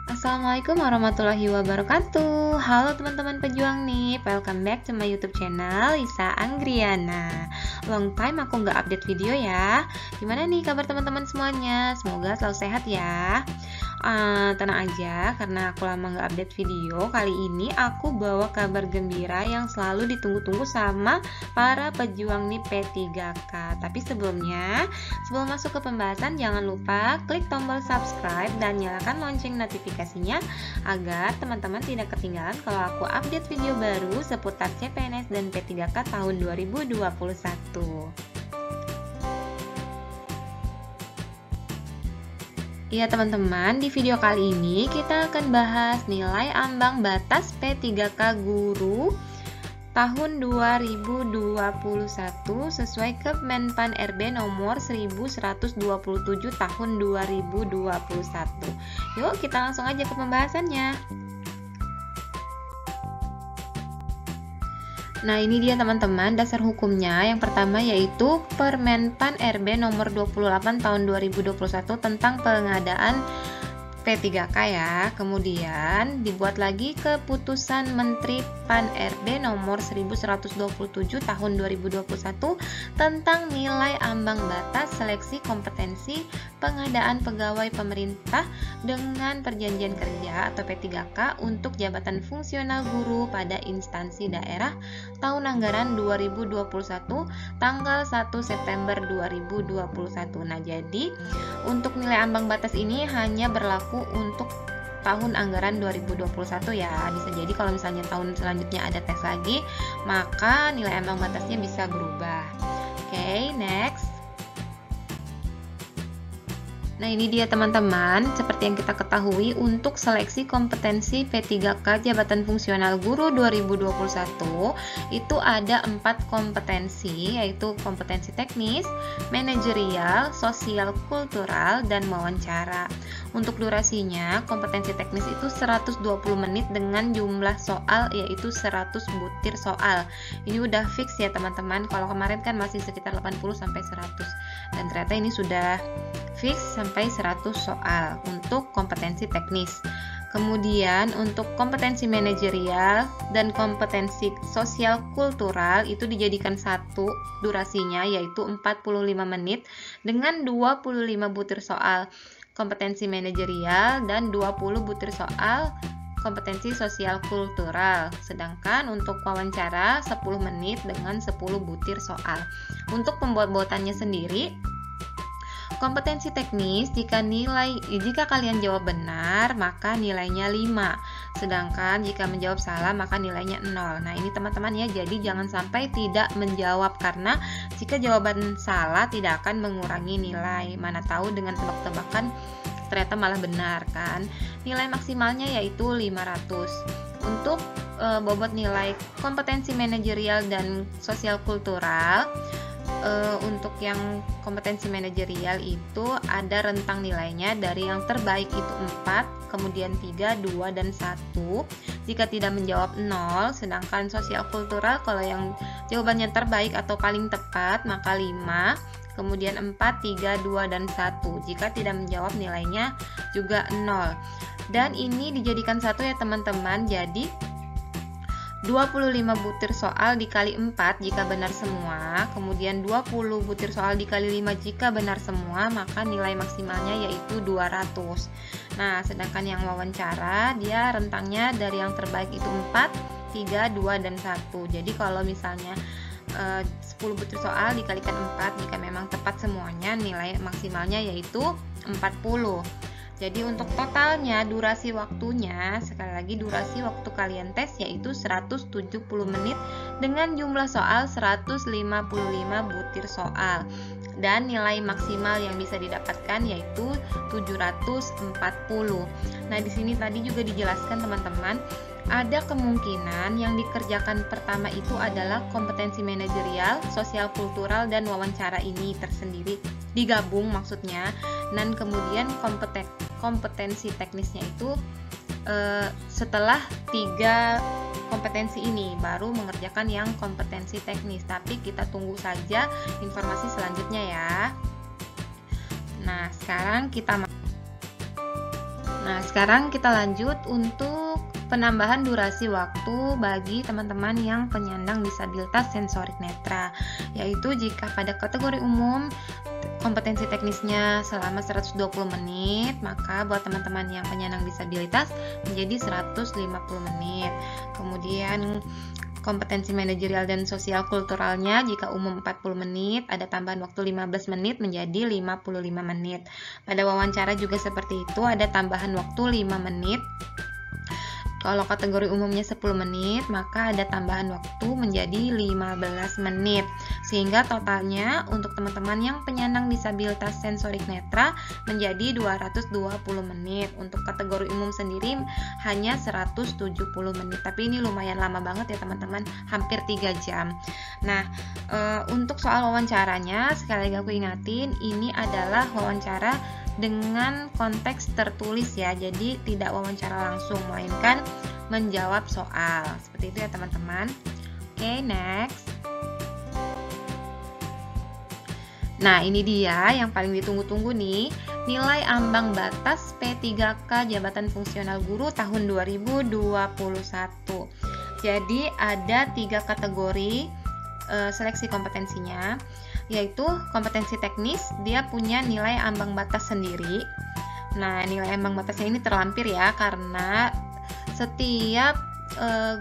Assalamualaikum warahmatullahi wabarakatuh. Halo teman-teman pejuang nih, welcome back to my YouTube channel Lisa Anggriana. Long time aku nggak update video ya. Gimana nih kabar teman-teman semuanya? Semoga selalu sehat ya. Tenang aja, karena aku lama nggak update video. Kali ini aku bawa kabar gembira yang selalu ditunggu-tunggu sama para pejuang nih P3K. Tapi sebelum masuk ke pembahasan, jangan lupa klik tombol subscribe dan nyalakan lonceng notifikasinya agar teman-teman tidak ketinggalan kalau aku update video baru seputar CPNS dan P3K tahun 2021. Ya teman-teman, di video kali ini kita akan bahas nilai ambang batas P3K Guru tahun 2021 sesuai Kemenpan RB nomor 1127 tahun 2021. Yuk kita langsung aja ke pembahasannya. Nah, ini dia teman-teman dasar hukumnya. Yang pertama yaitu Permenpan RB nomor 28 tahun 2021 tentang pengadaan P3K ya. Kemudian dibuat lagi keputusan Menteri Pan RB nomor 1127 tahun 2021 tentang nilai ambang batas seleksi kompetensi pengadaan pegawai pemerintah dengan perjanjian kerja atau P3K untuk jabatan fungsional guru pada instansi daerah tahun anggaran 2021 tanggal 1 September 2021. Nah, jadi untuk nilai ambang batas ini hanya berlaku untuk tahun anggaran 2021 ya. Bisa jadi kalau misalnya tahun selanjutnya ada tes lagi, maka nilai ambang batasnya bisa berubah. Oke, next. Nah, ini dia teman-teman, seperti yang kita ketahui untuk seleksi kompetensi P3K Jabatan Fungsional Guru 2021 itu ada 4 kompetensi, yaitu kompetensi teknis, manajerial, sosial kultural, dan wawancara. Untuk durasinya, kompetensi teknis itu 120 menit dengan jumlah soal yaitu 100 butir soal. Ini udah fix ya teman-teman. Kalau kemarin kan masih sekitar 80 sampai 100. Dan ternyata ini sudah fix sampai 100 soal untuk kompetensi teknis. Kemudian untuk kompetensi manajerial dan kompetensi sosial kultural itu dijadikan satu durasinya yaitu 45 menit dengan 25 butir soal kompetensi manajerial dan 20 butir soal kompetensi sosial kultural. Sedangkan untuk wawancara 10 menit dengan 10 butir soal. Untuk pembuat-buatannya sendiri, kompetensi teknis jika kalian jawab benar maka nilainya 5. Sedangkan jika menjawab salah maka nilainya 0. Nah, ini teman-teman ya, jadi jangan sampai tidak menjawab karena jika jawaban salah tidak akan mengurangi nilai. Mana tahu dengan tebak-tebakan ternyata malah benar kan. Nilai maksimalnya yaitu 500. Untuk bobot nilai kompetensi manajerial dan sosial kultural, untuk yang kompetensi manajerial itu ada rentang nilainya dari yang terbaik itu 4, kemudian 3, 2, dan 1 jika tidak menjawab 0. Sedangkan sosial kultural kalau yang jawabannya terbaik atau paling tepat maka 5, kemudian 4, 3, 2, dan 1 jika tidak menjawab nilainya juga 0. Dan ini dijadikan satu ya teman-teman, jadi 25 butir soal dikali 4 jika benar semua, kemudian 20 butir soal dikali 5 jika benar semua, maka nilai maksimalnya yaitu 200. Nah, sedangkan yang wawancara dia rentangnya dari yang terbaik itu 4, 3, 2, dan 1. Jadi kalau misalnya 10 butir soal dikalikan 4 jika memang tepat semuanya, nilai maksimalnya yaitu 40. Jadi untuk totalnya durasi waktunya, sekali lagi durasi waktu kalian tes yaitu 170 menit dengan jumlah soal 155 butir soal. Dan nilai maksimal yang bisa didapatkan yaitu 740. Nah, di sini tadi juga dijelaskan teman-teman, ada kemungkinan yang dikerjakan pertama itu adalah kompetensi manajerial, sosial kultural, dan wawancara ini tersendiri digabung maksudnya. Dan kemudian kompetensi teknisnya itu setelah 3 kompetensi ini baru mengerjakan yang kompetensi teknis. Tapi kita tunggu saja informasi selanjutnya ya. Nah, sekarang kita Nah, sekarang kita lanjut untuk penambahan durasi waktu bagi teman-teman yang penyandang disabilitas sensorik netra, yaitu jika pada kategori umum kompetensi teknisnya selama 120 menit, maka buat teman-teman yang penyandang disabilitas menjadi 150 menit. Kemudian kompetensi manajerial dan sosial kulturalnya jika umum 40 menit, ada tambahan waktu 15 menit menjadi 55 menit. Pada wawancara juga seperti itu, ada tambahan waktu 5 menit. Kalau kategori umumnya 10 menit, maka ada tambahan waktu menjadi 15 menit. Sehingga totalnya untuk teman-teman yang penyandang disabilitas sensorik netra menjadi 220 menit. Untuk kategori umum sendiri hanya 170 menit. Tapi ini lumayan lama banget ya teman-teman, hampir 3 jam. Nah, untuk soal wawancaranya, sekali lagi aku ingatin, ini adalah wawancara dengan konteks tertulis ya, jadi tidak wawancara langsung, melainkan menjawab soal. Seperti itu ya teman-teman. Oke, next. Nah, ini dia yang paling ditunggu-tunggu nih, nilai ambang batas P3K Jabatan Fungsional Guru tahun 2021. Jadi ada 3 kategori seleksi kompetensinya, yaitu kompetensi teknis, dia punya nilai ambang batas sendiri. Nah, nilai ambang batasnya ini terlampir ya, karena setiap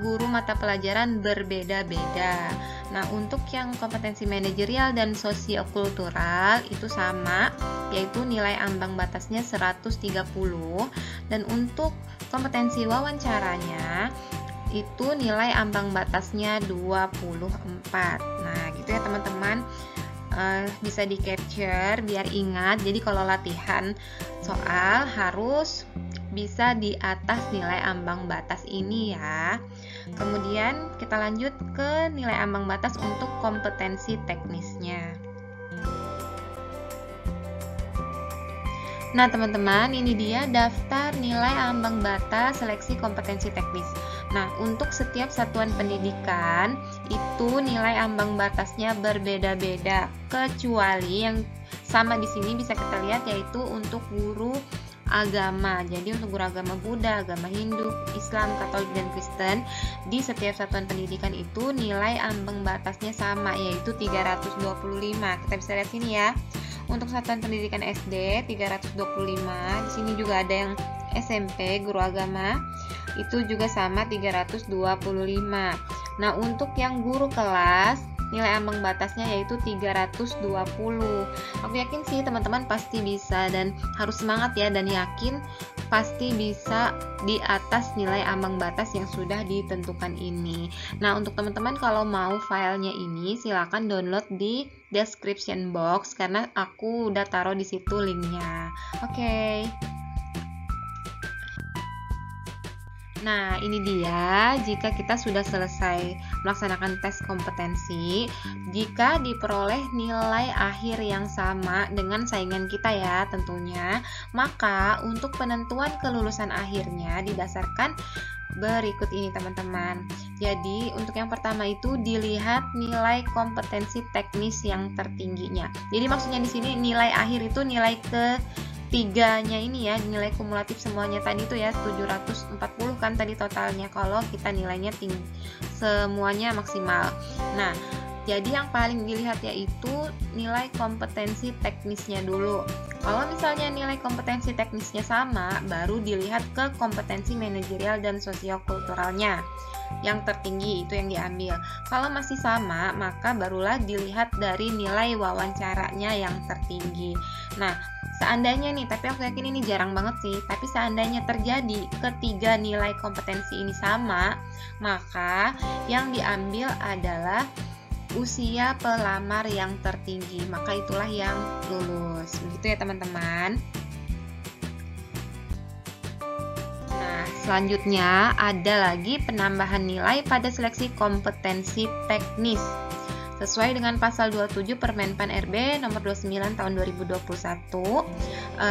guru mata pelajaran berbeda-beda. Nah, untuk yang kompetensi manajerial dan sosiokultural itu sama, yaitu nilai ambang batasnya 130, dan untuk kompetensi wawancaranya itu nilai ambang batasnya 24. Nah, gitu ya teman-teman. Bisa di capture biar ingat. Jadi kalau latihan soal harus bisa di atas nilai ambang batas ini ya. Kemudian kita lanjut ke nilai ambang batas untuk kompetensi teknisnya. Nah teman-teman, ini dia daftar nilai ambang batas seleksi kompetensi teknis. Nah, untuk setiap satuan pendidikan itu nilai ambang batasnya berbeda-beda, kecuali yang sama di sini bisa kita lihat yaitu untuk guru agama. Jadi untuk guru agama Buddha, agama Hindu, Islam, Katolik, dan Kristen, di setiap satuan pendidikan itu nilai ambang batasnya sama, yaitu 325. Kita bisa lihat sini ya. Untuk satuan pendidikan SD 325, di sini juga ada yang SMP guru agama, itu juga sama 325. Nah, untuk yang guru kelas nilai ambang batasnya yaitu 320. Aku yakin sih teman-teman pasti bisa dan harus semangat ya, dan yakin pasti bisa di atas nilai ambang batas yang sudah ditentukan ini. Nah, untuk teman-teman kalau mau filenya ini silakan download di description box karena aku udah taruh di situ linknya. Oke. Nah, ini dia jika kita sudah selesai melaksanakan tes kompetensi, jika diperoleh nilai akhir yang sama dengan saingan kita ya tentunya, maka untuk penentuan kelulusan akhirnya didasarkan berikut ini teman-teman. Jadi untuk yang pertama itu dilihat nilai kompetensi teknis yang tertingginya. Jadi maksudnya di sini nilai akhir itu nilai ketiganya ini ya, nilai kumulatif semuanya tadi itu ya 740 kan tadi totalnya kalau kita nilainya tinggi semuanya maksimal. Nah, jadi yang paling dilihat yaitu nilai kompetensi teknisnya dulu. Kalau misalnya nilai kompetensi teknisnya sama, baru dilihat ke kompetensi manajerial dan sosiokulturalnya. Yang tertinggi itu yang diambil. Kalau masih sama, maka barulah dilihat dari nilai wawancaranya yang tertinggi. Nah, seandainya nih, tapi aku yakin ini jarang banget sih, tapi seandainya terjadi ketiga nilai kompetensi ini sama, maka yang diambil adalah usia pelamar yang tertinggi, maka itulah yang lulus. Begitu ya teman-teman. Nah, selanjutnya ada lagi penambahan nilai pada seleksi kompetensi teknis. Sesuai dengan pasal 27 Permenpan RB nomor 29 tahun 2021,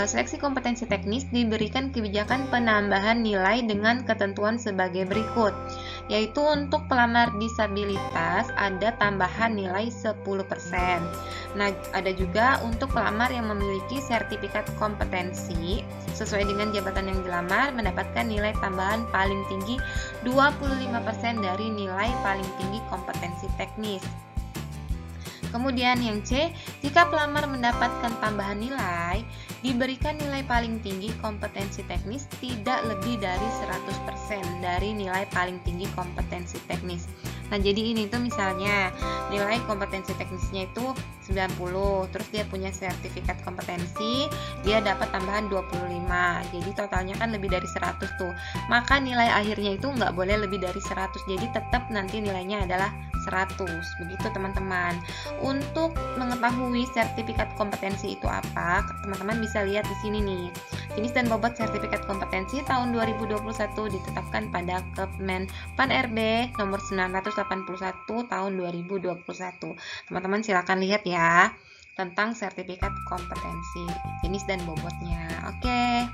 seleksi kompetensi teknis diberikan kebijakan penambahan nilai dengan ketentuan sebagai berikut. yaitu untuk pelamar disabilitas ada tambahan nilai 10%. Nah, ada juga untuk pelamar yang memiliki sertifikat kompetensi sesuai dengan jabatan yang dilamar mendapatkan nilai tambahan paling tinggi 25% dari nilai paling tinggi kompetensi teknis. Kemudian yang C, jika pelamar mendapatkan tambahan nilai, diberikan nilai paling tinggi kompetensi teknis tidak lebih dari 100% dari nilai paling tinggi kompetensi teknis. Nah, jadi ini tuh misalnya nilai kompetensi teknisnya itu 90, terus dia punya sertifikat kompetensi, dia dapat tambahan 25. Jadi totalnya kan lebih dari 100 tuh. Maka nilai akhirnya itu nggak boleh lebih dari 100. Jadi tetap nanti nilainya adalah 100. Begitu teman-teman. Untuk mengetahui sertifikat kompetensi itu apa, teman-teman bisa lihat di sini nih. Jenis dan bobot sertifikat kompetensi tahun 2021 ditetapkan pada Kepmen Pan-RB nomor 981 tahun 2021. Teman-teman silakan lihat ya tentang sertifikat kompetensi, jenis dan bobotnya. Oke.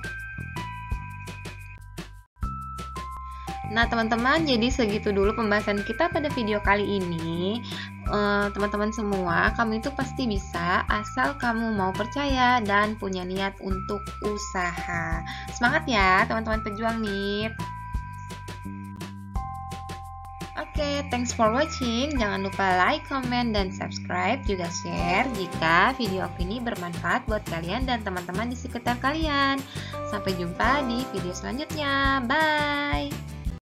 Nah teman-teman, jadi segitu dulu pembahasan kita pada video kali ini. Teman-teman semua, kamu itu pasti bisa asal kamu mau percaya dan punya niat untuk usaha. Semangat ya teman-teman pejuang nih. Oke, thanks for watching. Jangan lupa like, comment, dan subscribe, juga share jika video aku ini bermanfaat buat kalian dan teman-teman di sekitar kalian. Sampai jumpa di video selanjutnya. Bye!